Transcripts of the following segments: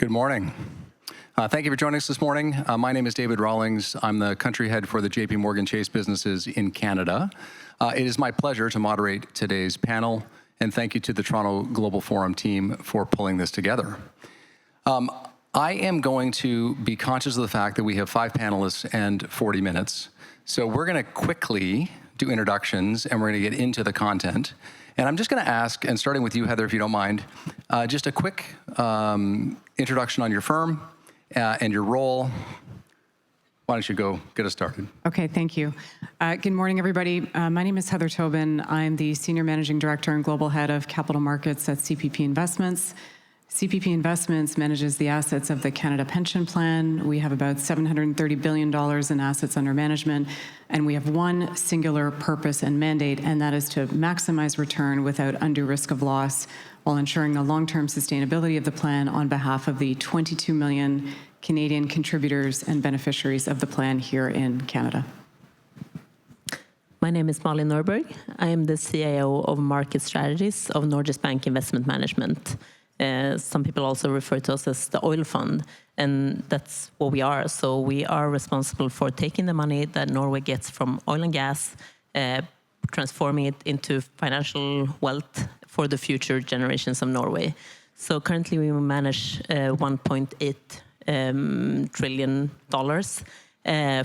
Good morning. Thank you for joining us this morning. My name is David Rawlings. I'm the country head for the JP Morgan Chase businesses in Canada. It is my pleasure to moderate today's panel, and thank you to the Toronto Global Forum team for pulling this together. I am going to be conscious of the fact that we have 5 panelists and 40 minutes. So we're going to quickly do introductions, and we're going to get into the content. And I'm just going to ask, and starting with you, Heather, if you don't mind, just a quick introduction on your firm and your role. Why don't you go get us started? Okay, thank you. Good morning, everybody. My name is Heather Tobin. I'm the Senior Managing Director and Global Head of Capital Markets at CPP Investments. CPP Investments manages the assets of the Canada Pension Plan. We have about $730 billion in assets under management, and we have one singular purpose and mandate, and that is to maximize return without undue risk of loss while ensuring the long-term sustainability of the plan on behalf of the 22 million Canadian contributors and beneficiaries of the plan here in Canada. My name is Malin Norberg. I am the CIO of Market Strategies of Norges Bank Investment Management. Some people also refer to us as the oil fund, and that's what we are. So we are responsible for taking the money that Norway gets from oil and gas, transforming it into financial wealth for the future generations of Norway. So currently we manage $1.8 trillion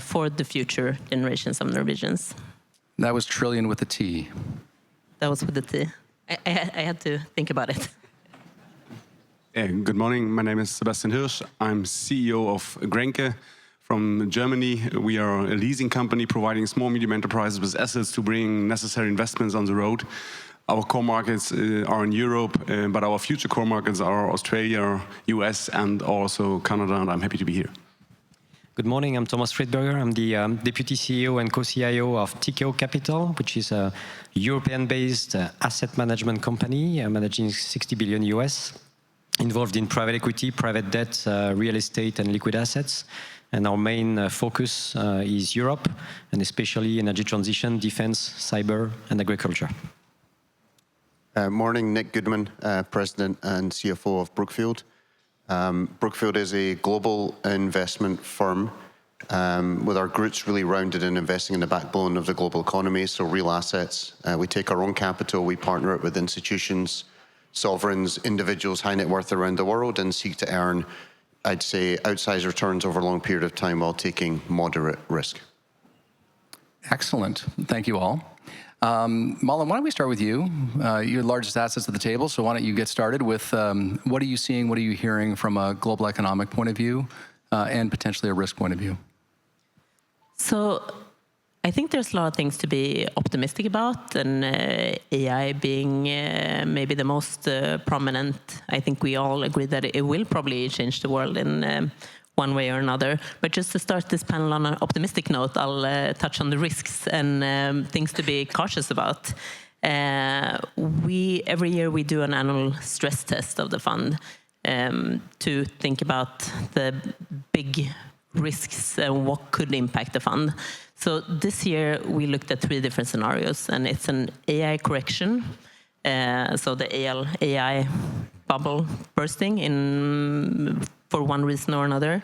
for the future generations of Norwegians. That was trillion with a T. That was with a T. I had to think about it. Good morning. My name is Sebastian Hirsch. I'm CEO of Grenke from Germany. We are a leasing company providing small, medium enterprises with assets to bring necessary investments on the road. Our core markets are in Europe, but our future core markets are Australia, US, and also Canada, and I'm happy to be here. Good morning, I'm Thomas Friedberger. I'm the Deputy CEO and co-CIO of Tikehau Capital, which is a European-based asset management company managing 60 billion US, involved in private equity, private debt, real estate, and liquid assets. And our main focus is Europe, and especially energy transition, defense, cyber, and agriculture. Morning, Nick Goodman, President and CFO of Brookfield. Brookfield is a global investment firm with our roots really rounded in investing in the backbone of the global economy, so real assets. We take our own capital, we partner it with institutions, sovereigns, individuals, high net worth around the world, and seek to earn, I'd say, outsized returns over a long period of time while taking moderate risk. Excellent. Thank you all. Malin, why don't we start with you? You're the largest assets at the table, so why don't you get started with what are you seeing, what are you hearing from a global economic point of view and potentially a risk point of view? So I think there's a lot of things to be optimistic about, and AI being maybe the most prominent. I think we all agree that it will probably change the world in one way or another. But just to start this panel on an optimistic note, I'll touch on the risks and things to be cautious about. Every year we do an annual stress test of the fund to think about the big risks and what could impact the fund. So this year we looked at 3 different scenarios, and it's an AI correction, so the AI bubble bursting for one reason or another.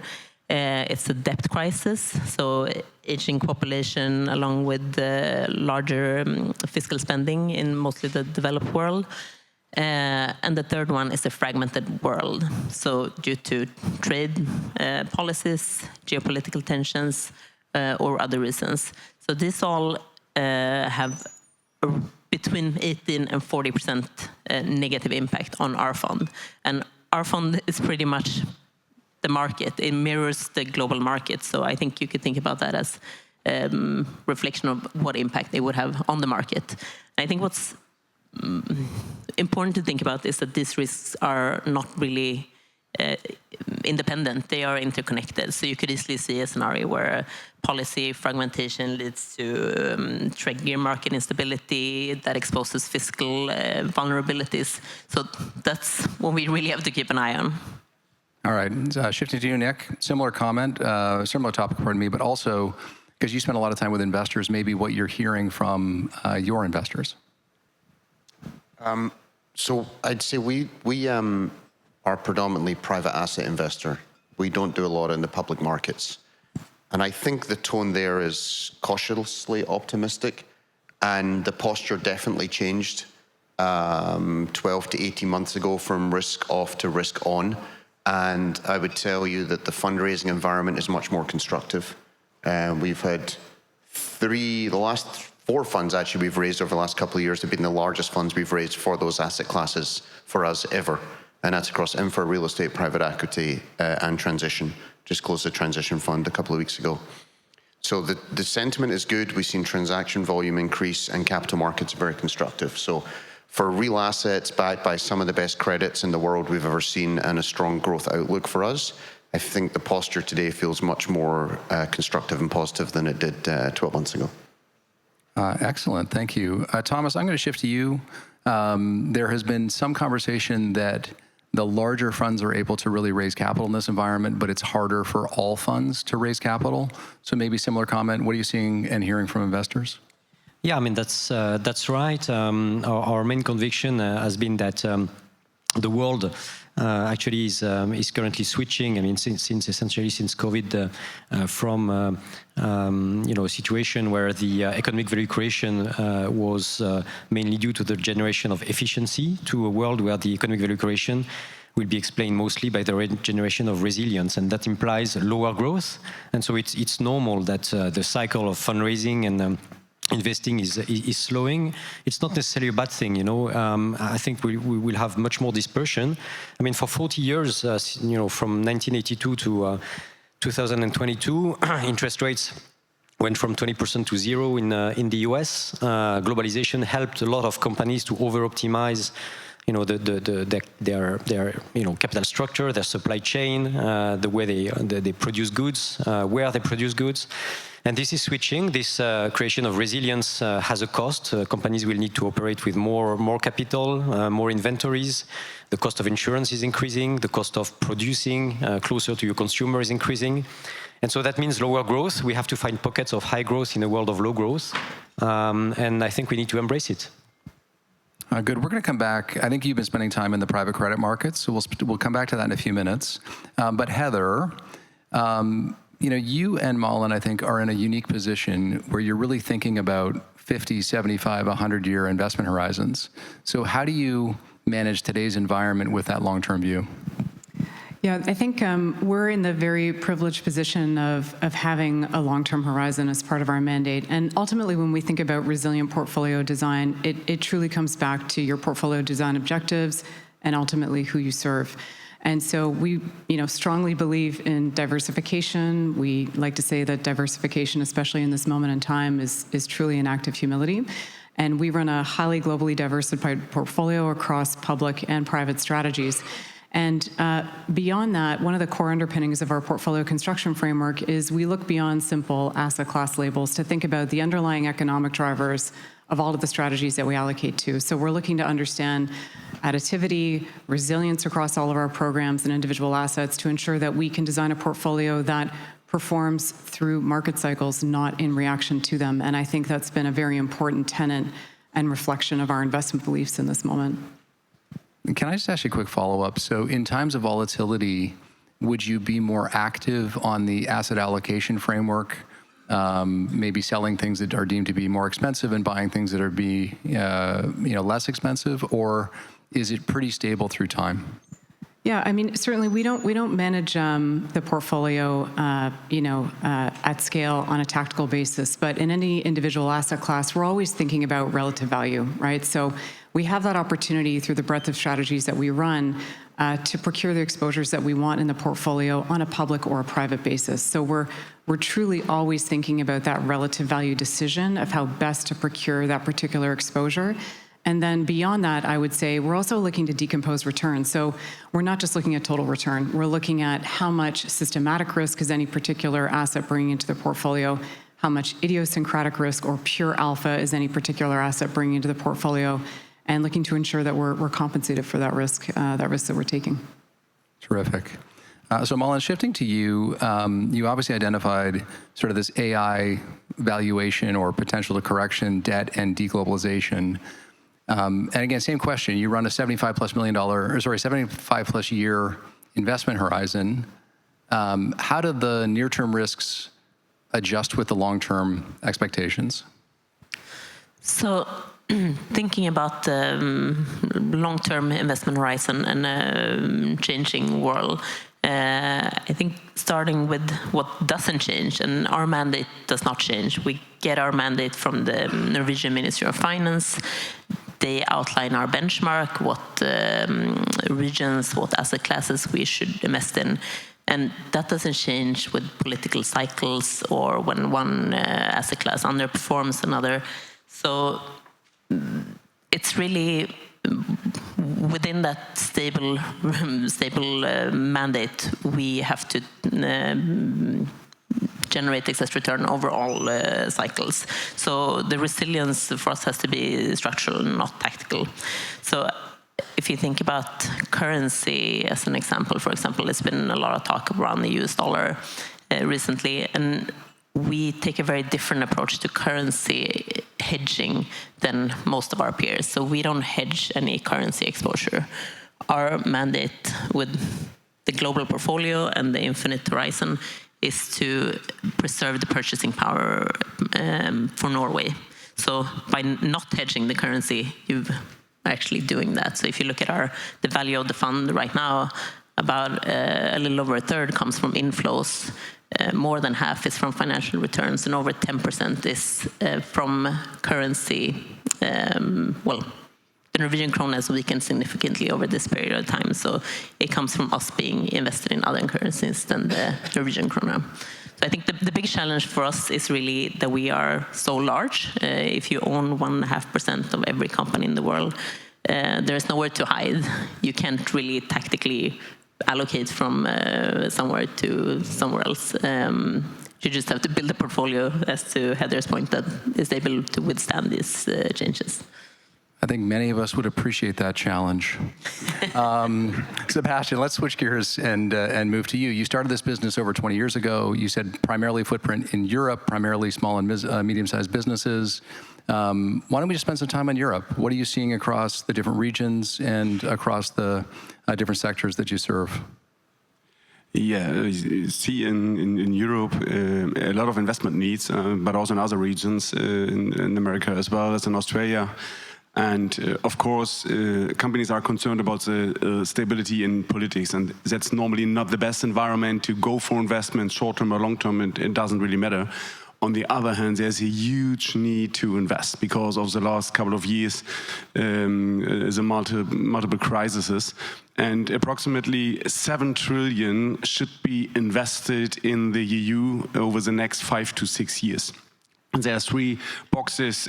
It's a debt crisis, so aging population along with larger fiscal spending in mostly the developed world. And the third one is a fragmented world, so due to trade policies, geopolitical tensions, or other reasons. So these all have between 18 and 40% negative impact on our fund. And our fund is pretty much the market. It mirrors the global market. So I think you could think about that as reflection of what impact they would have on the market. I think what's important to think about is that these risks are not really independent, they are interconnected. So you could easily see a scenario where policy fragmentation leads to trigger market instability that exposes fiscal vulnerabilities. So that's what we really have to keep an eye on. All right, shifting to you, Nick, similar comment, similar topic, pardon me, but also because you spend a lot of time with investors, maybe what you're hearing from your investors. So I'd say we are predominantly private asset investor. We don't do a lot in the public markets. And I think the tone there is cautiously optimistic, and the posture definitely changed 12 to 18 months ago from risk off to risk on. And I would tell you that the fundraising environment is much more constructive. We've had the last 4 funds actually we've raised over the last couple of years have been the largest funds we've raised for those asset classes for us ever. And that's across infra, real estate, private equity, and transition. Just closed the transition fund a couple of weeks ago. So the sentiment is good. We've seen transaction volume increase, and capital markets are very constructive. So for real assets backed by some of the best credits in the world we've ever seen and a strong growth outlook for us, I think the posture today feels much more constructive and positive than it did 12 months ago. Excellent, thank you. Thomas, I'm going to shift to you. There has been some conversation that the larger funds are able to really raise capital in this environment, but it's harder for all funds to raise capital. So maybe similar comment. What are you seeing and hearing from investors? Yeah, I mean, that's right. Our main conviction has been that the world actually is currently switching. I mean, since COVID, from a situation where the economic value creation was mainly due to the generation of efficiency, to a world where the economic value creation will be explained mostly by the generation of resilience, and that implies lower growth. And so it's normal that the cycle of fundraising and investing is slowing. It's not necessarily a bad thing, I think we will have much more dispersion. I mean, for 40 years, from 1982 to 2022, interest rates went from 20% to 0 in the US. Globalization helped a lot of companies to over-optimize their capital structure, their supply chain, the way they produce goods, where they produce goods. And this is switching. This creation of resilience has a cost. Companies will need to operate with more capital, more inventories. The cost of insurance is increasing. The cost of producing closer to your consumer is increasing. And so that means lower growth. We have to find pockets of high growth in a world of low growth. And I think we need to embrace it. Good. We're going to come back. I think you've been spending time in the private credit markets, so we'll come back to that in a few minutes. But Heather, you and Malin, I think, are in a unique position where you're really thinking about 50, 75, 100-year investment horizons. So how do you manage today's environment with that long-term view? Yeah, I think we're in the very privileged position of having a long-term horizon as part of our mandate. And ultimately, when we think about resilient portfolio design, it truly comes back to your portfolio design objectives and ultimately who you serve. And so we, strongly believe in diversification. We like to say that diversification, especially in this moment in time, is truly an act of humility. And we run a highly globally diversified portfolio across public and private strategies. And beyond that, one of the core underpinnings of our portfolio construction framework is we look beyond simple asset class labels to think about the underlying economic drivers of all of the strategies that we allocate to. So we're looking to understand additivity, resilience across all of our programs and individual assets to ensure that we can design a portfolio that performs through market cycles, not in reaction to them. And I think that's been a very important tenet and reflection of our investment beliefs in this moment. Can I just ask you a quick follow-up? So in times of volatility, would you be more active on the asset allocation framework, maybe selling things that are deemed to be more expensive and buying things that are less expensive, or is it pretty stable through time? Yeah, I mean, certainly we don't manage the portfolio, at scale on a tactical basis. But in any individual asset class, we're always thinking about relative value, right? So we have that opportunity through the breadth of strategies that we run to procure the exposures that we want in the portfolio on a public or a private basis. So we're truly always thinking about that relative value decision of how best to procure that particular exposure. And then beyond that, I would say we're also looking to decompose returns. So we're not just looking at total return. We're looking at how much systematic risk is any particular asset bringing into the portfolio, how much idiosyncratic risk or pure alpha is any particular asset bringing into the portfolio, and looking to ensure that we're compensated for that risk that we're taking. Terrific. So Malin, shifting to you, you obviously identified sort of this AI valuation or potential to correction, debt and deglobalization. And again, same question. You run a $75 plus year investment horizon. How do the near-term risks adjust with the long-term expectations? So thinking about the long-term investment horizon and a changing world, I think starting with what doesn't change, and our mandate does not change. We get our mandate from the Norwegian Ministry of Finance. They outline our benchmark, what regions, what asset classes we should invest in. And that doesn't change with political cycles or when one asset class underperforms another. So it's really within that stable mandate, we have to generate excess return over all cycles. So the resilience for us has to be structural, not tactical. So if you think about currency as an example, for example, there's been a lot of talk around the US dollar recently, and we take a very different approach to currency hedging than most of our peers. So we don't hedge any currency exposure. Our mandate with the global portfolio and the infinite horizon is to preserve the purchasing power for Norway. So by not hedging the currency, you're actually doing that. So if you look at the value of the fund right now, about a little over a third comes from inflows. More than half is from financial returns, and over 10% is from currency. The Norwegian krone has weakened significantly over this period of time, so it comes from us being invested in other currencies than the Norwegian krone. So I think the big challenge for us is really that we are so large. If you own 1.5% of every company in the world, there's nowhere to hide. You can't really tactically allocate from somewhere to somewhere else. You just have to build a portfolio, as to Heather's point, that is able to withstand these changes. I think many of us would appreciate that challenge. Sebastian, let's switch gears and move to you. You started this business over 20 years ago. You said primarily footprint in Europe, primarily small and medium-sized businesses. Why don't we just spend some time on Europe? What are you seeing across the different regions and across the different sectors that you serve? Yeah, you see in Europe a lot of investment needs, but also in other regions, in America as well as in Australia. And of course, companies are concerned about the stability in politics, and that's normally not the best environment to go for investment, short-term or long-term, it doesn't really matter. On the other hand, there's a huge need to invest because of the last couple of years, the multiple crises, and approximately 7 trillion should be invested in the EU over the next 5 to 6 years. And there are 3 boxes: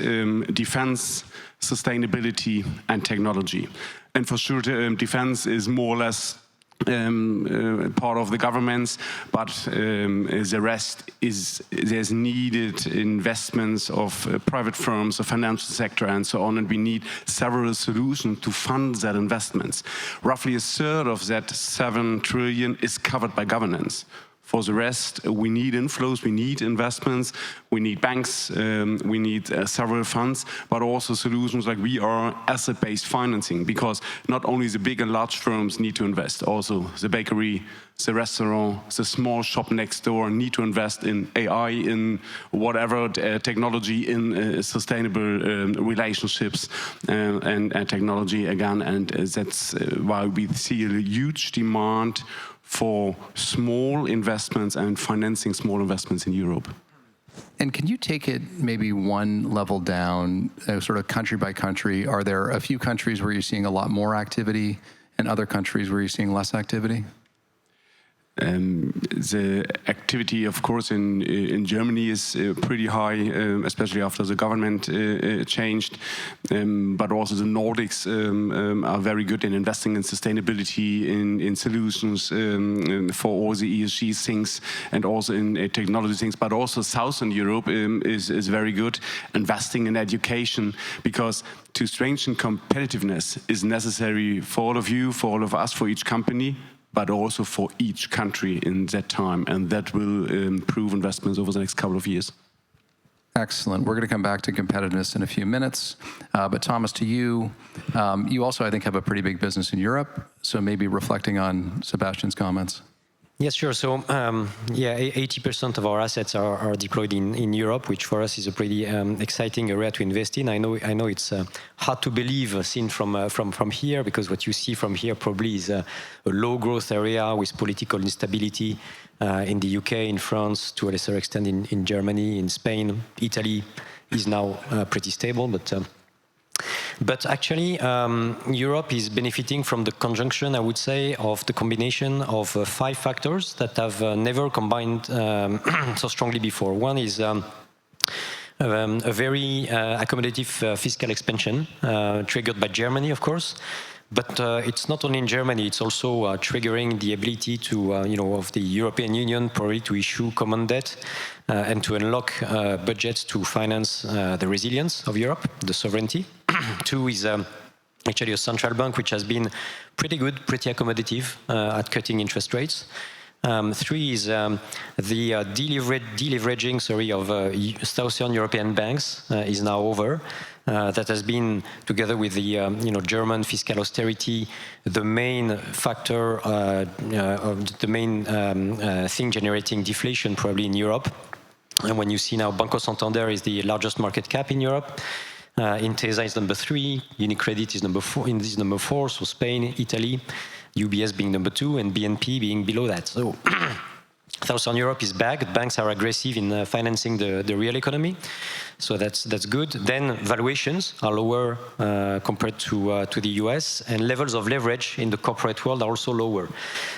defense, sustainability, and technology. And for sure, defense is more or less part of the governments, but the rest is there's needed investments of private firms, the financial sector, and so on, and we need several solutions to fund that investments. Roughly a third of that 7 trillion is covered by governance. For the rest, we need inflows, we need investments, we need banks, we need several funds, but also solutions like we are asset-based financing, because not only the big and large firms need to invest, also the bakery, the restaurant, the small shop next door need to invest in AI, in whatever technology, in sustainable relationships and technology again, and that's why we see a huge demand for small investments and financing small investments in Europe. And can you take it maybe one level down, sort of country by country? Are there a few countries where you're seeing a lot more activity and other countries where you're seeing less activity? The activity, of course, in Germany is pretty high, especially after the government changed. But also the Nordics are very good in investing in sustainability, in solutions for all the ESG things, and also in technology things. But also Southern Europe is very good, investing in education, because to strengthen competitiveness is necessary for all of you, for all of us, for each company, but also for each country in that time, and that will improve investments over the next couple of years. Excellent. We're going to come back to competitiveness in a few minutes. But Thomas, to you, you also, I think, have a pretty big business in Europe. So maybe reflecting on Sebastian's comments. Yes, sure. So, 80% of our assets are deployed in Europe, which for us is a pretty exciting area to invest in. I know it's hard to believe seen from here, because what you see from here probably is a low growth area with political instability in the UK, in France, to a lesser extent in Germany, in Spain. Italy is now pretty stable, but actually, Europe is benefiting from the conjunction, I would say, of the combination of 5 factors that have never combined so strongly before. One is a very accommodative fiscal expansion, triggered by Germany, of course. But it's not only in Germany, it's also triggering the ability to, of the European Union probably to issue common debt and to unlock budgets to finance the resilience of Europe, the sovereignty. 2 is actually a central bank which has been pretty good, pretty accommodative at cutting interest rates. 3 is the deleveraging, of Southern European banks is now over. That has been, together with the German fiscal austerity, the main factor, the main thing generating deflation probably in Europe. And when you see now Banco Santander is the largest market cap in Europe, Intesa is number 3, UniCredit is number 4, so Spain, Italy, UBS being number 2, and BNP being below that. So Southern Europe is back. Banks are aggressive in financing the real economy, so that's good. Then valuations are lower compared to the US, and levels of leverage in the corporate world are also lower.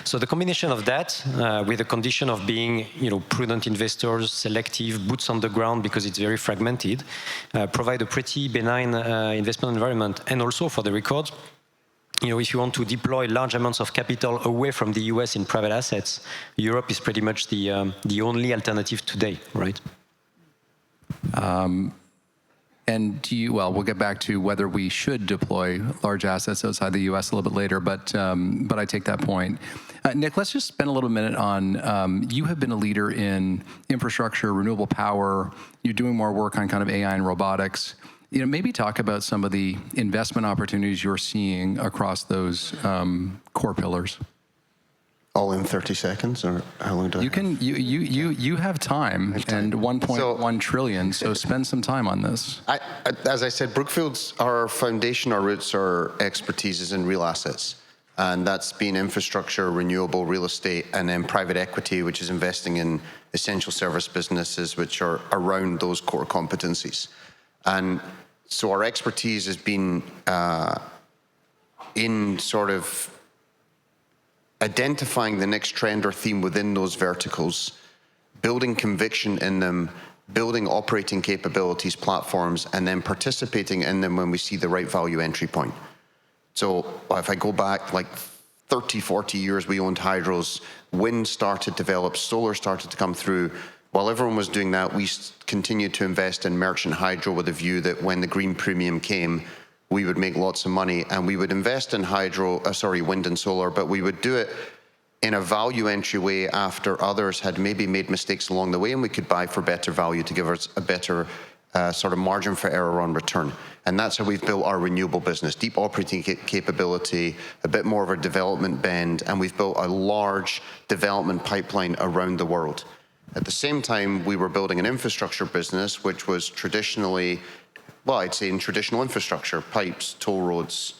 So the combination of that with the condition of being prudent investors, selective, boots on the ground because it's very fragmented, provide a pretty benign investment environment. And also, for the record, if you want to deploy large amounts of capital away from the US in private assets, Europe is pretty much the only alternative today, right? And we'll get back to whether we should deploy large assets outside the US a little bit later, but I take that point. Nick, let's just spend a little minute on, you have been a leader in infrastructure, renewable power. You're doing more work on kind of AI and robotics. Maybe talk about some of the investment opportunities you're seeing across those core pillars. All in 30 seconds, or how long do I have? You have time, and 1.1 trillion, so spend some time on this. As I said, Brookfield's, our foundation, our roots, our expertise is in real assets. And that's been infrastructure, renewable real estate, and then private equity, which is investing in essential service businesses, which are around those core competencies. And so our expertise has been in sort of identifying the next trend or theme within those verticals, building conviction in them, building operating capabilities, platforms, and then participating in them when we see the right value entry point. So if I go back like 30, 40 years, we owned hydros, wind started to develop, solar started to come through. While everyone was doing that, we continued to invest in merchant hydro with a view that when the green premium came, we would make lots of money, and we would invest in wind and solar, but we would do it in a value entry way after others had maybe made mistakes along the way, and we could buy for better value to give us a better sort of margin for error on return. And that's how we've built our renewable business, deep operating capability, a bit more of a development bend, and we've built a large development pipeline around the world. At the same time, we were building an infrastructure business, which was traditionally, I'd say in traditional infrastructure, pipes, toll roads,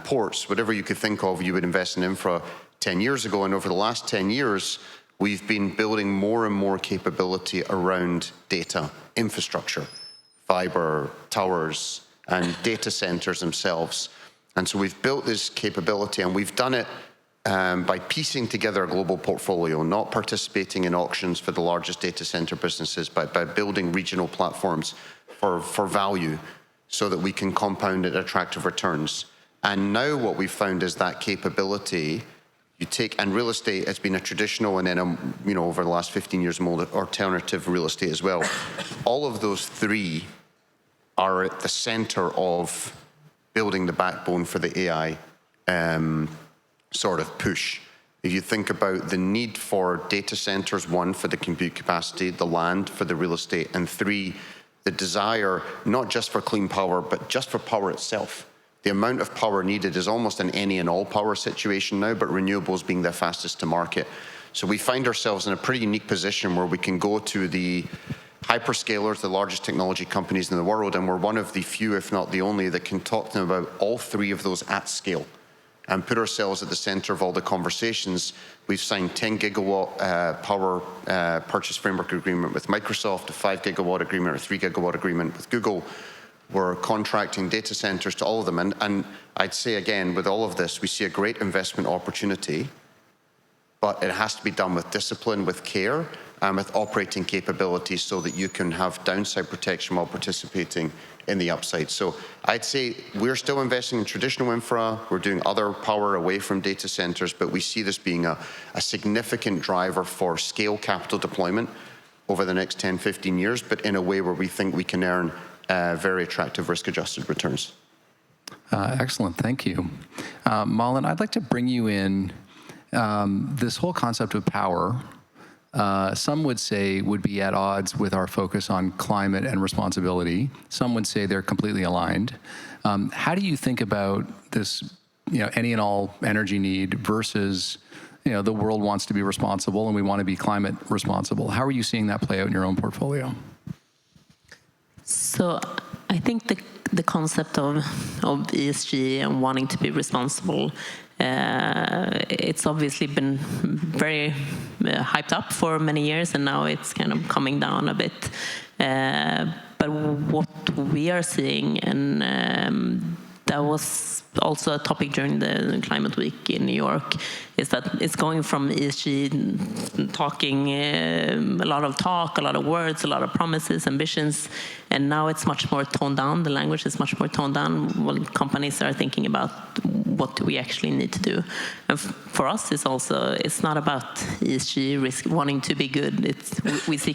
ports, whatever you could think of, you would invest in infra 10 years ago. And over the last 10 years, we've been building more and more capability around data, infrastructure, fiber, towers, and data centers themselves. And so we've built this capability, and we've done it by piecing together a global portfolio, not participating in auctions for the largest data center businesses, but by building regional platforms for value so that we can compound at attractive returns. And now what we've found is that capability, you take, and real estate has been a traditional, and then, over the last 15 years, more alternative real estate as well. All of those three are at the center of building the backbone for the AI sort of push. If you think about the need for data centers, one, for the compute capacity, the land for the real estate, and three, the desire not just for clean power, but just for power itself. The amount of power needed is almost an any and all power situation now, but renewables being the fastest to market. So we find ourselves in a pretty unique position where we can go to the hyperscalers, the largest technology companies in the world, and we're one of the few, if not the only, that can talk to them about all three of those at scale and put ourselves at the center of all the conversations. We've signed 10 gigawatt power purchase framework agreement with Microsoft, a 5 gigawatt agreement or 3 gigawatt agreement with Google. We're contracting data centers to all of them. And I'd say again, with all of this, we see a great investment opportunity, but it has to be done with discipline, with care, and with operating capabilities so that you can have downside protection while participating in the upside. So I'd say we're still investing in traditional infra. We're doing other power away from data centers, but we see this being a significant driver for scale capital deployment over the next 10, 15 years, but in a way where we think we can earn very attractive risk-adjusted returns. Excellent, thank you. Malin, I'd like to bring you in this whole concept of power. Some would say would be at odds with our focus on climate and responsibility. Some would say they're completely aligned. How do you think about this, any and all energy need versus, the world wants to be responsible and we want to be climate responsible? How are you seeing that play out in your own portfolio? So I think the concept of ESG and wanting to be responsible, it's obviously been very hyped up for many years, and now it's kind of coming down a bit. But what we are seeing, and that was also a topic during the Climate Week in New York, is that it's going from ESG talking, a lot of talk, a lot of words, a lot of promises, ambitions, and now it's much more toned down. The language is much more toned down when companies are thinking about what do we actually need to do. And for us, it's not about ESG risk, wanting to be good. We see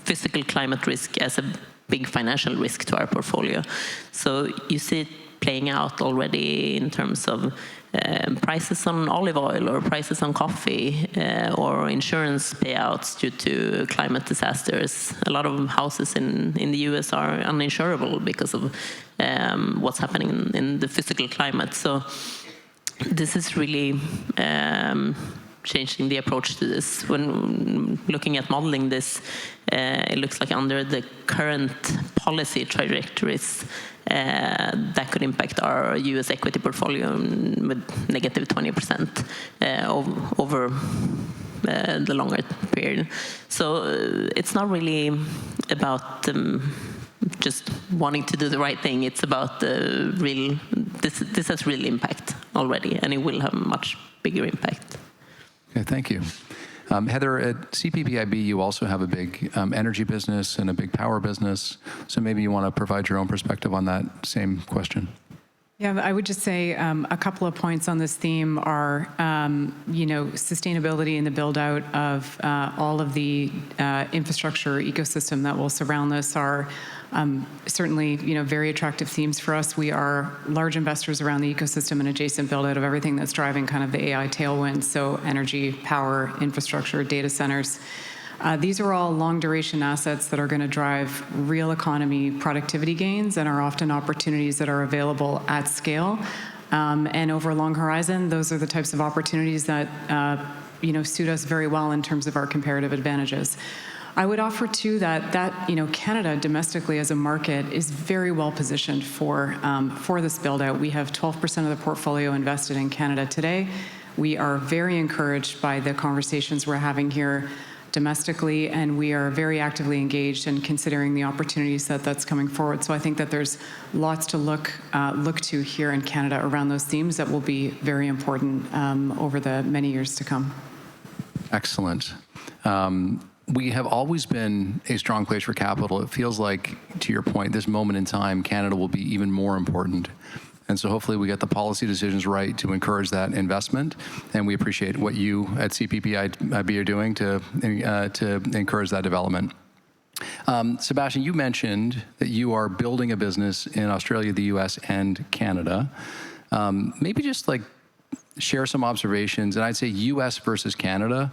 physical climate risk as a big financial risk to our portfolio. So you see it playing out already in terms of prices on olive oil or prices on coffee or insurance payouts due to climate disasters. A lot of houses in the US are uninsurable because of what's happening in the physical climate. So this is really changing the approach to this. When looking at modeling this, it looks like under the current policy trajectories, that could impact our US equity portfolio with negative 20% over the longer period. So it's not really about just wanting to do the right thing. It's about the real, this has real impact already, and it will have a much bigger impact. Okay, thank you. Heather, at CPPIB, you also have a big energy business and a big power business. So maybe you want to provide your own perspective on that same question. Yeah, I would just say a couple of points on this theme are, sustainability and the build out of all of the infrastructure ecosystem that will surround this are certainly, very attractive themes for us. We are large investors around the ecosystem and adjacent build out of everything that's driving kind of the AI tailwind. So energy, power, infrastructure, data centers. These are all long-duration assets that are going to drive real economy productivity gains and are often opportunities that are available at scale. And over a long horizon, those are the types of opportunities that suit us very well in terms of our comparative advantages. I would offer, too, that Canada domestically as a market is very well positioned for this build-out. We have 12% of the portfolio invested in Canada today. We are very encouraged by the conversations we're having here domestically, and we are very actively engaged in considering the opportunities that's coming forward. So I think that there's lots to look to here in Canada around those themes that will be very important over the many years to come. Excellent. We have always been a strong place for capital. It feels like, to your point, this moment in time, Canada will be even more important. And so hopefully we get the policy decisions right to encourage that investment. And we appreciate what you at CPPIB are doing to encourage that development. Sebastian, you mentioned that you are building a business in Australia, the US, and Canada. Maybe just share some observations, and I'd say US versus Canada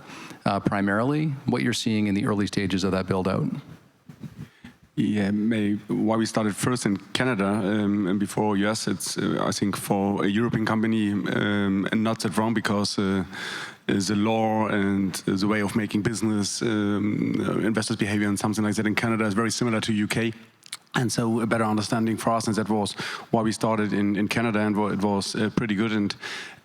primarily, what you're seeing in the early stages of that build-out. Yeah, why we started first in Canada and before US, it's I think for a European company not that wrong because the law and the way of making business, investors' behavior and something like that in Canada is very similar to UK. And so a better understanding for us, and that was why we started in Canada, and it was pretty good. And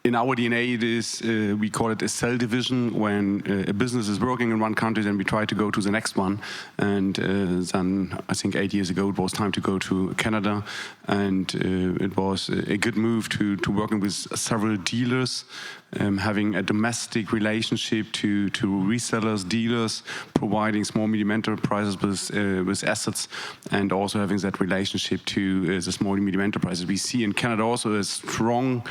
in our DNA, it is, we call it a cell division. When a business is working in one country, then we try to go to the next one. And then I think 8 years ago, it was time to go to Canada. And it was a good move to working with several dealers, having a domestic relationship to resellers, dealers, providing small, medium enterprises with assets, and also having that relationship to the small and medium enterprises. We see in Canada also a strong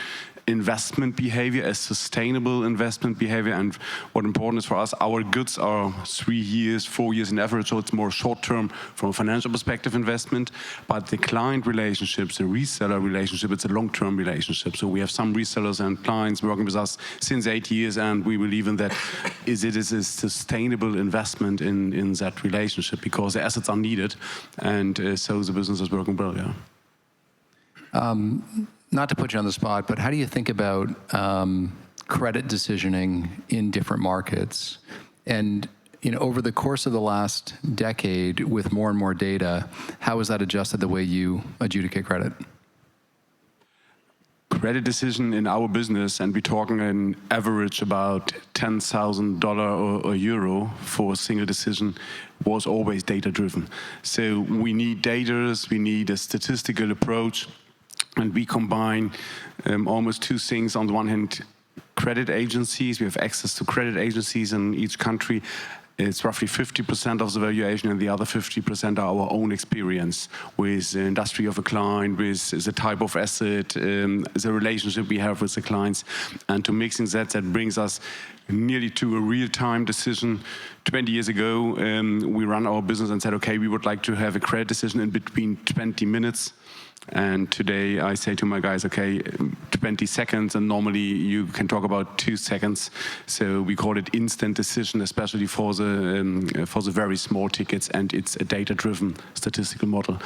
investment behavior, a sustainable investment behavior, and what important is for us, our goods are 3 years, 4 years in average, so it's more short-term from a financial perspective investment, but the client relationships, the reseller relationship, it's a long-term relationship. So we have some resellers and clients working with us since 8 years, and we believe in that it is a sustainable investment in that relationship because the assets are needed, and so the business is working well, yeah. Not to put you on the spot, but how do you think about credit decisioning in different markets? And over the course of the last decade, with more and more data, how has that adjusted the way you adjudicate credit? Credit decision in our business, and we're talking an average about $10,000 or euro for a single decision, was always data-driven. So we need data, we need a statistical approach. And we combine almost two things. On the one hand, credit agencies. We have access to credit agencies in each country. It's roughly 50% of the valuation, and the other 50% are our own experience with the industry of a client, with the type of asset, the relationship we have with the clients. And to mixing that brings us nearly to a real-time decision. 20 years ago, we ran our business and said, okay, we would like to have a credit decision in between 20 minutes. And today I say to my guys, okay, 20 seconds, and normally you can talk about 2 seconds. So we call it instant decision, especially for the very small tickets, and it's a data-driven statistical model.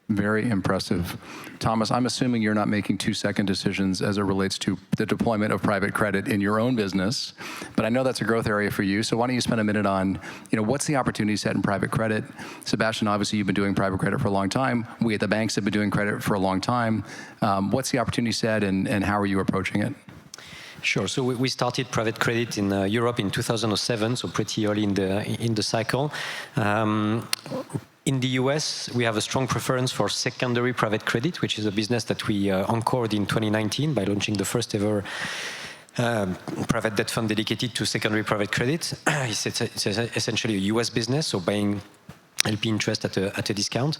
Very impressive. Thomas, I'm assuming you're not making 2-second decisions as it relates to the deployment of private credit in your own business, but I know that's a growth area for you. So why don't you spend a minute on, what's the opportunity set in private credit? Sebastian, obviously you've been doing private credit for a long time. We at the banks have been doing credit for a long time. What's the opportunity set, and how are you approaching it? Sure. So we started private credit in Europe in 2007, so pretty early in the cycle. In the US, we have a strong preference for secondary private credit, which is a business that we anchored in 2019 by launching the first ever private debt fund dedicated to secondary private credit. It's essentially a US business, so buying LP interest at a discount.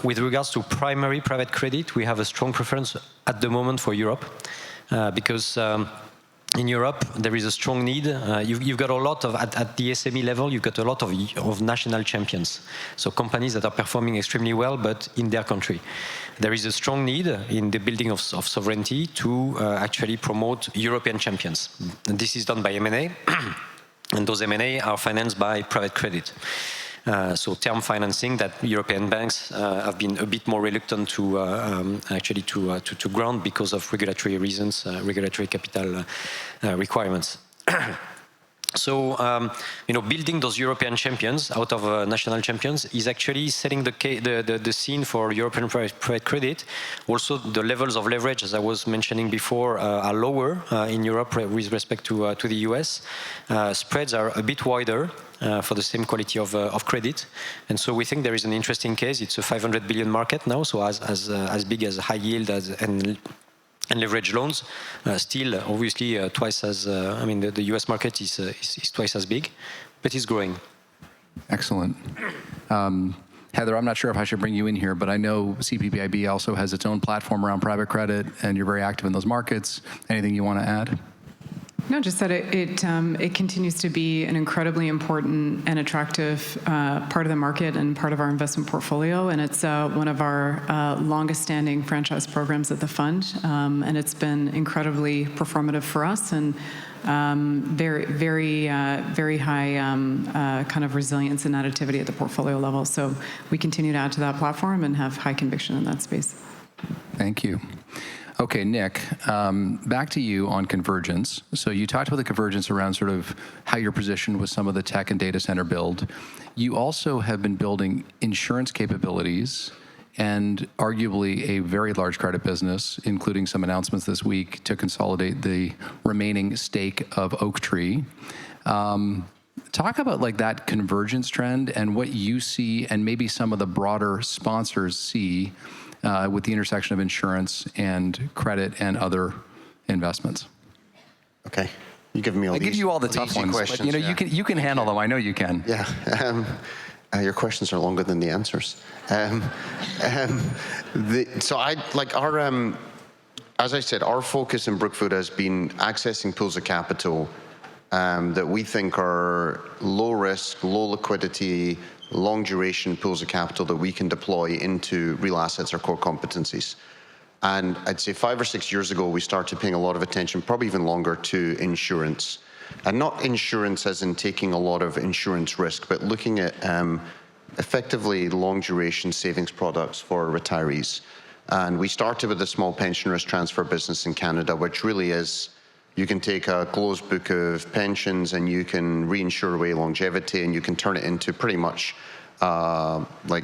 With regards to primary private credit, we have a strong preference at the moment for Europe because in Europe, there is a strong need. You've got a lot of, at the SME level, you've got a lot of national champions. So companies that are performing extremely well, but in their country. There is a strong need in the building of sovereignty to actually promote European champions. And this is done by M&A, and those M&A are financed by private credit. So term financing that European banks have been a bit more reluctant to actually to grant because of regulatory reasons, regulatory capital requirements. So, building those European champions out of national champions is actually setting the scene for European private credit. Also, the levels of leverage, as I was mentioning before, are lower in Europe with respect to the US. Spreads are a bit wider for the same quality of credit. And so we think there is an interesting case. It's a 500 billion market now, so as big as high yield and leverage loans, still obviously twice as, the US market is twice as big, but it's growing. Excellent. Heather, I'm not sure if I should bring you in here, but I know CPPIB also has its own platform around private credit, and you're very active in those markets. Anything you want to add? No, just that it continues to be an incredibly important and attractive part of the market and part of our investment portfolio, and it's one of our longest-standing franchise programs at the fund, and it's been incredibly performative for us and very high kind of resilience and additivity at the portfolio level. So we continue to add to that platform and have high conviction in that space. Thank you. Okay, Nick, back to you on convergence. So you talked about the convergence around sort of how you're positioned with some of the tech and data center build. You also have been building insurance capabilities and arguably a very large credit business, including some announcements this week to consolidate the remaining stake of Oaktree. Talk about like that convergence trend and what you see and maybe some of the broader sponsors see with the intersection of insurance and credit and other investments. Okay, you give me all I these. give you all the tough ones, questions, but you know yeah. you can handle them. I know you can. Yeah, your questions are longer than the answers. So I like our, as I said, our focus in Brookfield has been accessing pools of capital that we think are low risk, low liquidity, long duration pools of capital that we can deploy into real assets or core competencies. And I'd say 5 or 6 years ago, we started paying a lot of attention, probably even longer, to insurance. And not insurance as in taking a lot of insurance risk, but looking at effectively long duration savings products for retirees. And we started with a small pension risk transfer business in Canada, which really is, you can take a closed book of pensions and you can reinsure away longevity and you can turn it into pretty much like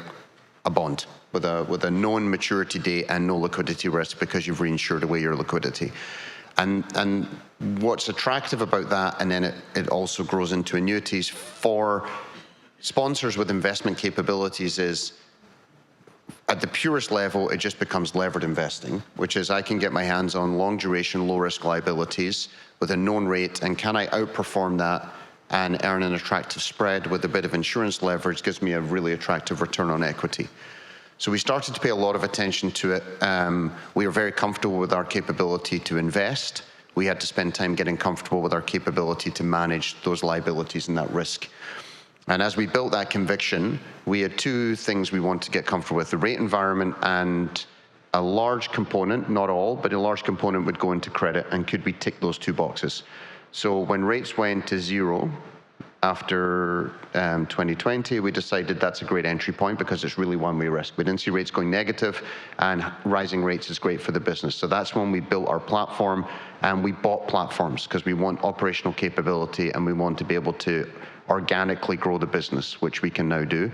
a bond with a known maturity date and no liquidity risk because you've reinsured away your liquidity. And what's attractive about that, and then it also grows into annuities for sponsors with investment capabilities, is at the purest level, it just becomes levered investing, which is I can get my hands on long duration, low risk liabilities with a known rate, and can I outperform that and earn an attractive spread with a bit of insurance leverage gives me a really attractive return on equity. So we started to pay a lot of attention to it. We are very comfortable with our capability to invest. We had to spend time getting comfortable with our capability to manage those liabilities and that risk. And as we built that conviction, we had two things we wanted to get comfortable with: the rate environment, and a large component, not all, but a large component would go into credit, and could we tick those two boxes? So when rates went to zero after 2020, we decided that's a great entry point because it's really one-way risk. We didn't see rates going negative, and rising rates is great for the business. So that's when we built our platform, and we bought platforms because we want operational capability and we want to be able to organically grow the business, which we can now do.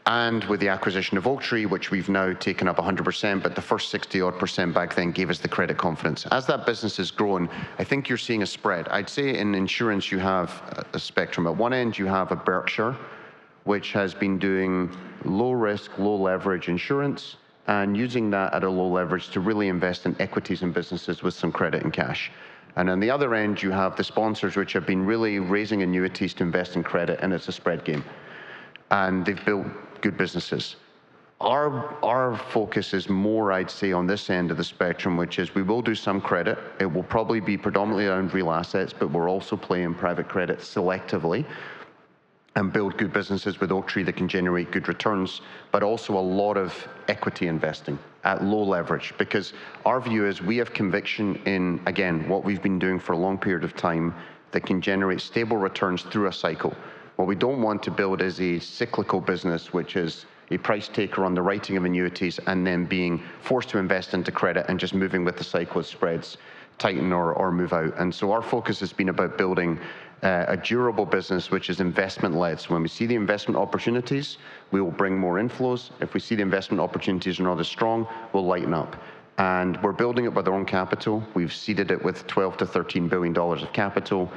And with the acquisition of Oaktree, which we've now taken up 100%, but the first 60-odd% back then gave us the credit confidence. As that business has grown, I think you're seeing a spread. I'd say in insurance you have a spectrum. At one end you have a Berkshire, which has been doing low risk, low leverage insurance, and using that at a low leverage to really invest in equities and businesses with some credit and cash. And on the other end, you have the sponsors, which have been really raising annuities to invest in credit, and it's a spread game. And they've built good businesses. Our focus is more, I'd say, on this end of the spectrum, which is we will do some credit. It will probably be predominantly around real assets, but we're also playing private credit selectively and build good businesses with Oaktree that can generate good returns, but also a lot of equity investing at low leverage, because our view is we have conviction in, again, what we've been doing for a long period of time that can generate stable returns through a cycle. What we don't want to build is a cyclical business, which is a price taker on the writing of annuities and then being forced to invest into credit and just moving with the cycle as spreads tighten or move out. And so our focus has been about building a durable business which is investment-led. So when we see the investment opportunities, we will bring more inflows. If we see the investment opportunities are not as strong, we'll lighten up. And we're building it with our own capital. We've seeded it with $12 to $13 billion of capital.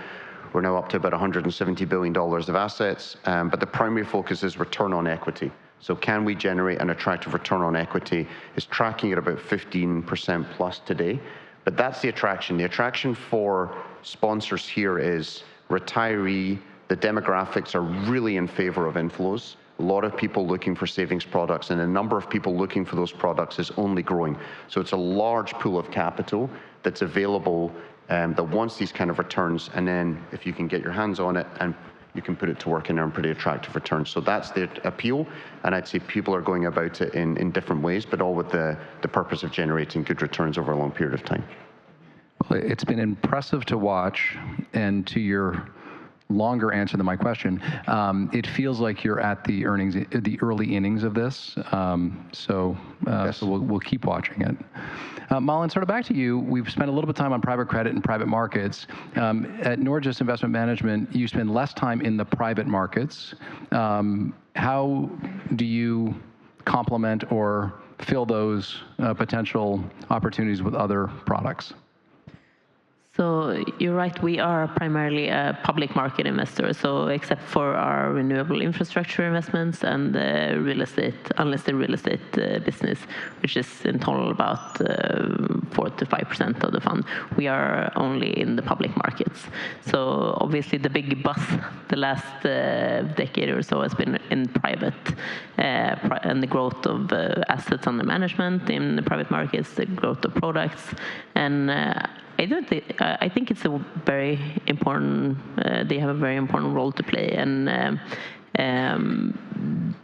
We're now up to about $170 billion of assets, but the primary focus is return on equity. So can we generate an attractive return on equity? It's tracking at about 15% plus today, but that's the attraction. The attraction for sponsors here is retiree. The demographics are really in favor of inflows. A lot of people looking for savings products, and the number of people looking for those products is only growing. So it's a large pool of capital that's available that wants these kind of returns, and then if you can get your hands on it and you can put it to work and earn pretty attractive returns. So that's the appeal, and I'd say people are going about it in different ways, but all with the purpose of generating good returns over a long period of time. Well, it's been impressive to watch, and to your longer answer than my question, it feels like you're at the early innings of this. So we'll keep watching it. Malin, sort of back to you. We've spent a little bit of time on private credit and private markets. At Norges Investment Management, you spend less time in the private markets. How do you complement or fill those potential opportunities with other products? So you're right, we are primarily a public market investor. So except for our renewable infrastructure investments and real estate, unlisted real estate business, which is in total about 4 to 5% of the fund, we are only in the public markets. So obviously the big buzz the last decade or so has been in private, and the growth of assets under management in the private markets, the growth of products, and I think it's a very important. They have a very important role to play, and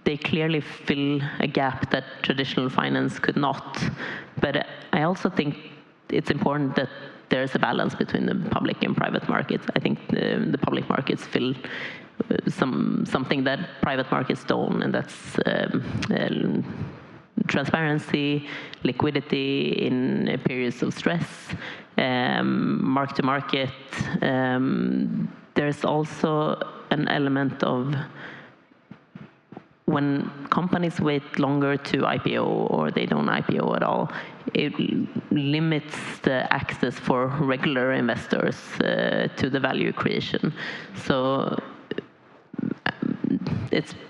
they clearly fill a gap that traditional finance could not. But I also think it's important that there's a balance between the public and private markets. I think the public markets fill something that private markets don't, and that's transparency, liquidity in periods of stress, mark to market. There's also an element of when companies wait longer to IPO or they don't IPO at all, it limits the access for regular investors to the value creation. So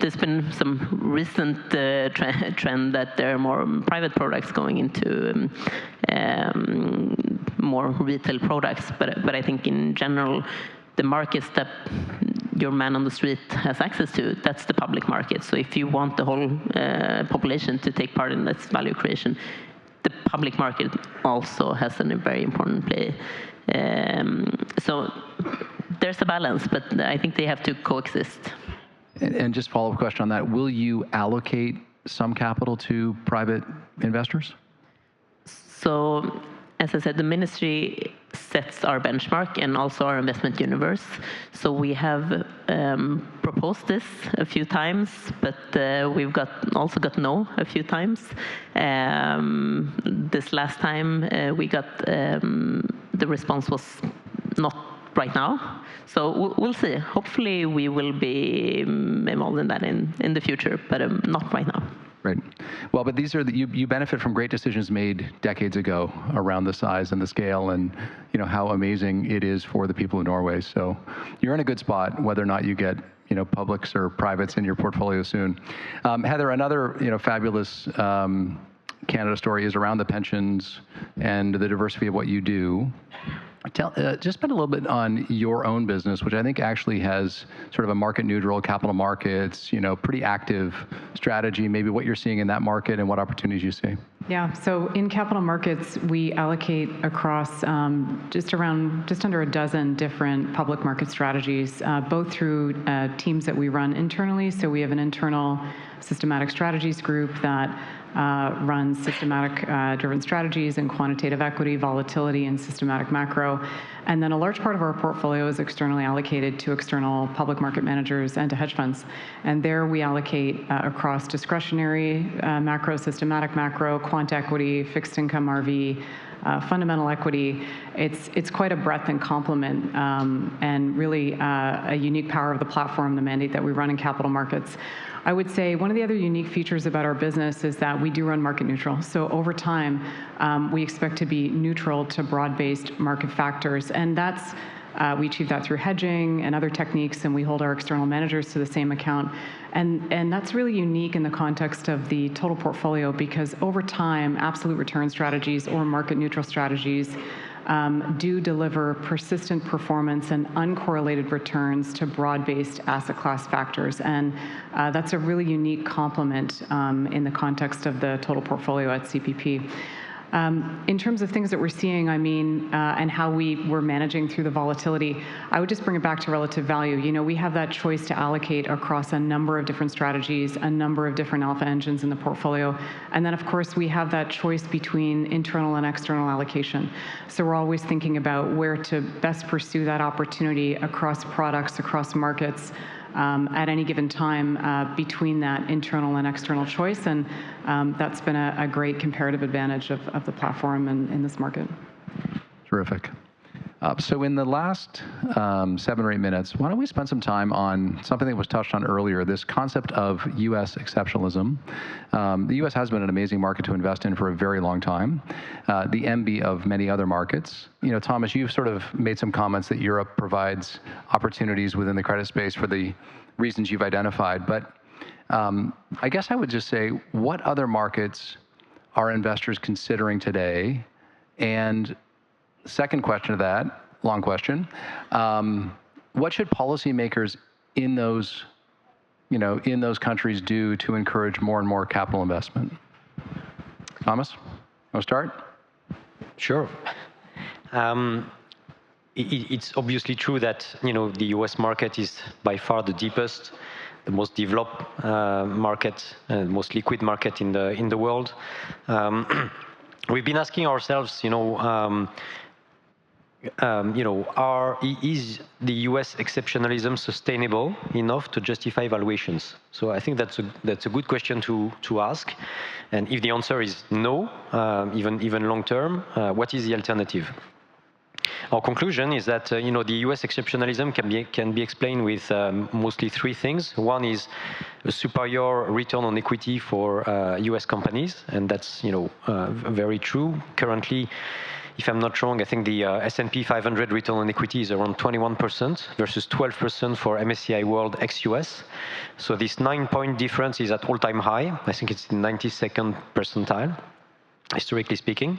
there's been some recent trend that there are more private products going into more retail products, but I think in general, the markets that your man on the street has access to, that's the public market. So if you want the whole population to take part in this value creation, the public market also has a very important play. So there's a balance, but I think they have to coexist. And just follow-up question on that, will you allocate some capital to private investors? So, as I said, the ministry sets our benchmark and also our investment universe. So we have proposed this a few times, but we've also got no a few times. This last time we got the response was not right now. So we'll see. Hopefully we will be involved in that in the future, but not right now. Right. Well, but these are you benefit from great decisions made decades ago around the size and the scale, and how amazing it is for the people of Norway. So you're in a good spot, whether or not you get publics or privates in your portfolio soon. Heather, another fabulous Canada story is around the pensions and the diversity of what you do. Just spend a little bit on your own business, which I think actually has sort of a market-neutral capital markets, pretty active strategy, maybe what you're seeing in that market and what opportunities you see. Yeah, so in capital markets, we allocate across just under a dozen different public market strategies, both through teams that we run internally. So we have an internal systematic strategies group that runs systematic driven strategies in quantitative equity, volatility, and systematic macro. And then a large part of our portfolio is externally allocated to external public market managers and to hedge funds. And there we allocate across discretionary macro, systematic macro, quant equity, fixed income RV, fundamental equity. It's quite a breadth and complement, and really a unique power of the platform, the mandate that we run in capital markets. I would say one of the other unique features about our business is that we do run market neutral. So over time, we expect to be neutral to broad-based market factors, and that's we achieve that through hedging and other techniques, and we hold our external managers to the same account. And that's really unique in the context of the total portfolio, because over time, absolute return strategies or market neutral strategies do deliver persistent performance and uncorrelated returns to broad-based asset class factors. And that's a really unique complement in the context of the total portfolio at CPP. In terms of things that we're seeing, and how we're managing through the volatility, I would just bring it back to relative value. You know, we have that choice to allocate across a number of different strategies, a number of different alpha engines in the portfolio. And then, of course, we have that choice between internal and external allocation. So we're always thinking about where to best pursue that opportunity across products, across markets, at any given time between that internal and external choice. And that's been a great comparative advantage of the platform in this market. Terrific. So in the last 7 or 8 minutes, why don't we spend some time on something that was touched on earlier, this concept of U.S. exceptionalism. The U.S. has been an amazing market to invest in for a very long time, the envy of many other markets. You know, Thomas, you've sort of made some comments that Europe provides opportunities within the credit space for the reasons you've identified. But I guess I would just say, what other markets are investors considering today? And second question to that, long question, what should policymakers in those, in those countries do to encourage more and more capital investment? Thomas, want to start? Sure. It's obviously true that the U.S. market is by far the deepest, the most developed market, most liquid market in the world. We've been asking ourselves, is the U.S. exceptionalism sustainable enough to justify valuations? So I think that's a good question to ask. And if the answer is no, even long term, what is the alternative? Our conclusion is that the U.S. exceptionalism can be explained with mostly 3 things. One is a superior return on equity for U.S. companies, and that's very true. Currently, if I'm not wrong, I think the S&P 500 return on equity is around 21% versus 12% for MSCI World ex-US. So this 9-point difference is at all-time high. I think it's the 92nd percentile, historically speaking.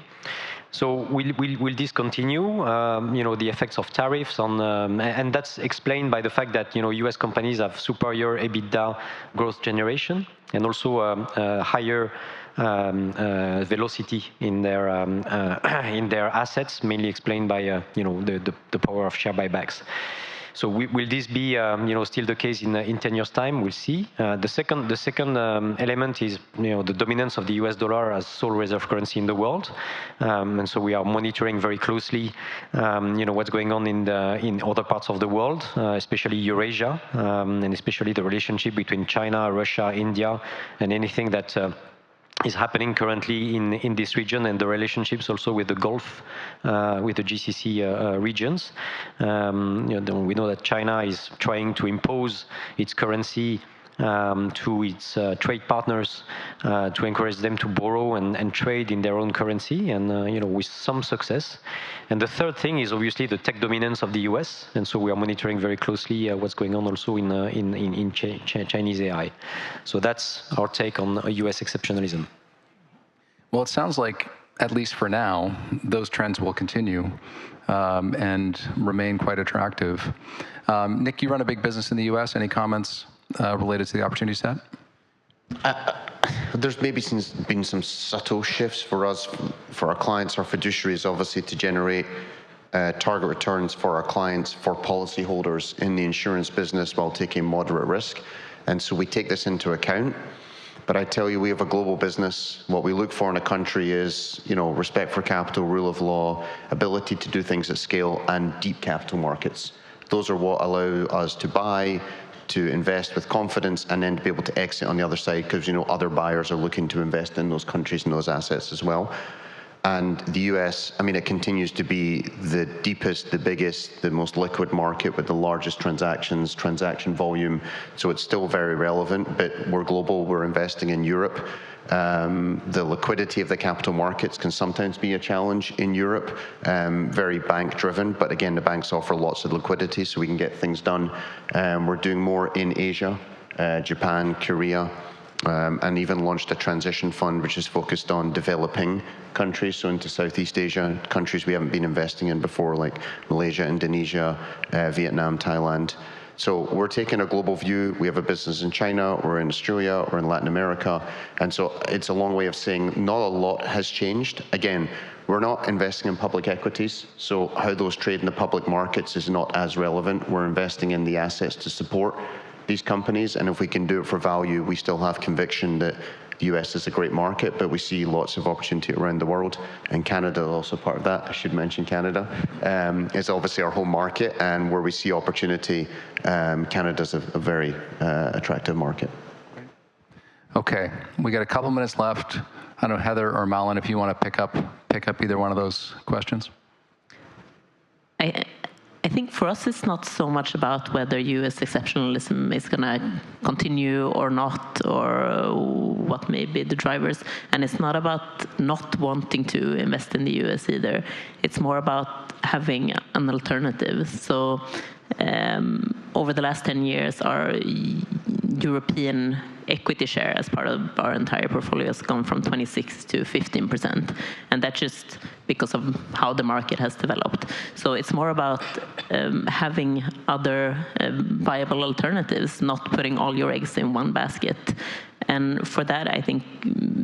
So will this continue? The effects of tariffs on, and that's explained by the fact that U.S. companies have superior EBITDA growth generation and also higher velocity in their assets, mainly explained by the power of share buybacks. So will this be still the case in 10 years' time? We'll see. The second element is the dominance of the US dollar as sole reserve currency in the world, and so we are monitoring very closely what's going on in other parts of the world, especially Eurasia, and especially the relationship between China, Russia, India, and anything that is happening currently in this region, and the relationships also with the Gulf, with the GCC regions. We know that China is trying to impose its currency to its trade partners to encourage them to borrow and trade in their own currency, and with some success. And the third thing is obviously the tech dominance of the US, and so we are monitoring very closely what's going on also in Chinese AI. So that's our take on US exceptionalism. Well, it sounds like, at least for now, those trends will continue and remain quite attractive. Nick, you run a big business in the US. Any comments related to the opportunity set? There's maybe been some subtle shifts for us, for our clients, our fiduciaries, obviously, to generate target returns for our clients, for policyholders in the insurance business while taking moderate risk. And so we take this into account. But I tell you, we have a global business. What we look for in a country is, respect for capital, rule of law, ability to do things at scale, and deep capital markets. Those are what allow us to buy, to invest with confidence, and then to be able to exit on the other side, because other buyers are looking to invest in those countries and those assets as well. And the US, it continues to be the deepest, the biggest, the most liquid market with the largest transaction volume. So it's still very relevant, but we're global, we're investing in Europe. The liquidity of the capital markets can sometimes be a challenge in Europe, very bank driven, but again, the banks offer lots of liquidity so we can get things done. We're doing more in Asia, Japan, Korea, and even launched a transition fund which is focused on developing countries, so into Southeast Asia, countries we haven't been investing in before, like Malaysia, Indonesia, Vietnam, Thailand. So we're taking a global view. We have a business in China, or in Australia, or in Latin America. And so it's a long way of saying not a lot has changed. Again, we're not investing in public equities, so how those trade in the public markets is not as relevant. We're investing in the assets to support these companies, and if we can do it for value, we still have conviction that the US is a great market, but we see lots of opportunity around the world, and Canada is also part of that. I should mention Canada. It's obviously our home market, and where we see opportunity, Canada's a very attractive market. Okay, we got a couple minutes left. I don't know, Heather or Malin, if you want to pick up either one of those questions. I think for us, it's not so much about whether US exceptionalism is going to continue or not, or what may be the drivers. And it's not about not wanting to invest in the US either. It's more about having an alternative. So over the last 10 years, our European equity share as part of our entire portfolio has gone from 26 to 15%. And that's just because of how the market has developed. So it's more about having other viable alternatives, not putting all your eggs in one basket. And for that, I think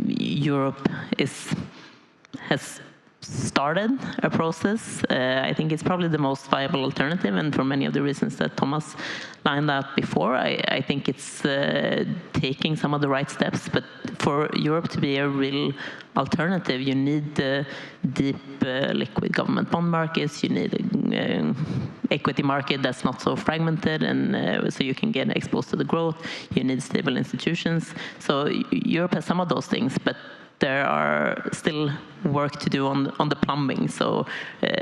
Europe has started a process. I think it's probably the most viable alternative, and for many of the reasons that Thomas lined out before, I think it's taking some of the right steps. But for Europe to be a real alternative, you need deep liquid government bond markets, you need an equity market that's not so fragmented, and so you can get exposed to the growth, you need stable institutions. So Europe has some of those things, but there are still work to do on the plumbing, so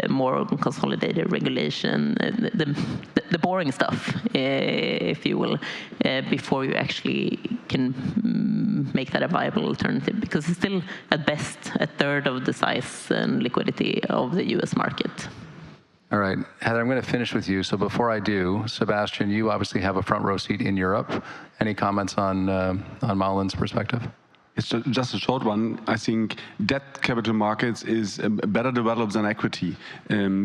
more consolidated regulation, the boring stuff, if you will, before you actually can make that a viable alternative, because it's still at best a third of the size and liquidity of the US market. All right, Heather, I'm going to finish with you. So before I do, Sebastian, you obviously have a front row seat in Europe. Any comments on Malin's perspective? It's just a short one. I think debt capital markets is better developed than equity,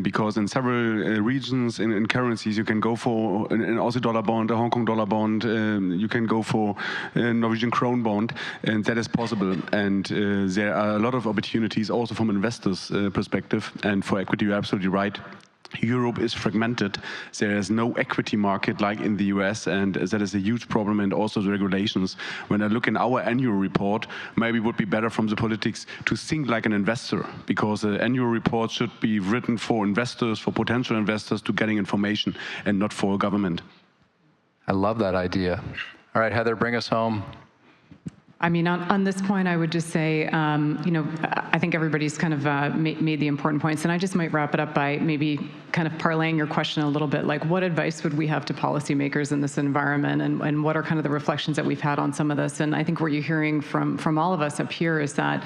because in several regions, in currencies, you can go for an Aussie dollar bond, a Hong Kong dollar bond, you can go for a Norwegian krone bond, and that is possible. And there are a lot of opportunities also from investors' perspective. And for equity, you're absolutely right. Europe is fragmented. There is no equity market like in the US, and that is a huge problem, and also the regulations. When I look in our annual report, maybe it would be better from the politics to think like an investor, because the annual report should be written for investors, for potential investors, to getting information, and not for government. I love that idea. All right, Heather, bring us home. I mean, on this point, I would just say, I think everybody's kind of made the important points, and I just might wrap it up by maybe kind of parlaying your question a little bit, like what advice would we have to policymakers in this environment, and what are kind of the reflections that we've had on some of this? And I think what you're hearing from all of us up here is that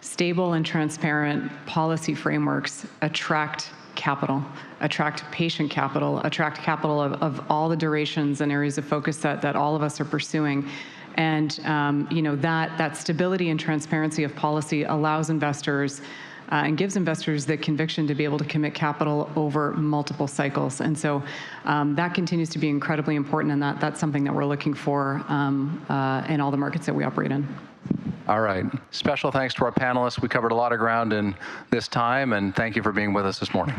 stable and transparent policy frameworks attract capital, attract patient capital, attract capital of all the durations and areas of focus that all of us are pursuing. And that stability and transparency of policy allows investors and gives investors the conviction to be able to commit capital over multiple cycles. And so that continues to be incredibly important, and that's something that we're looking for in all the markets that we operate in. All right. Special thanks to our panelists. We covered a lot of ground in this time, and thank you for being with us this morning.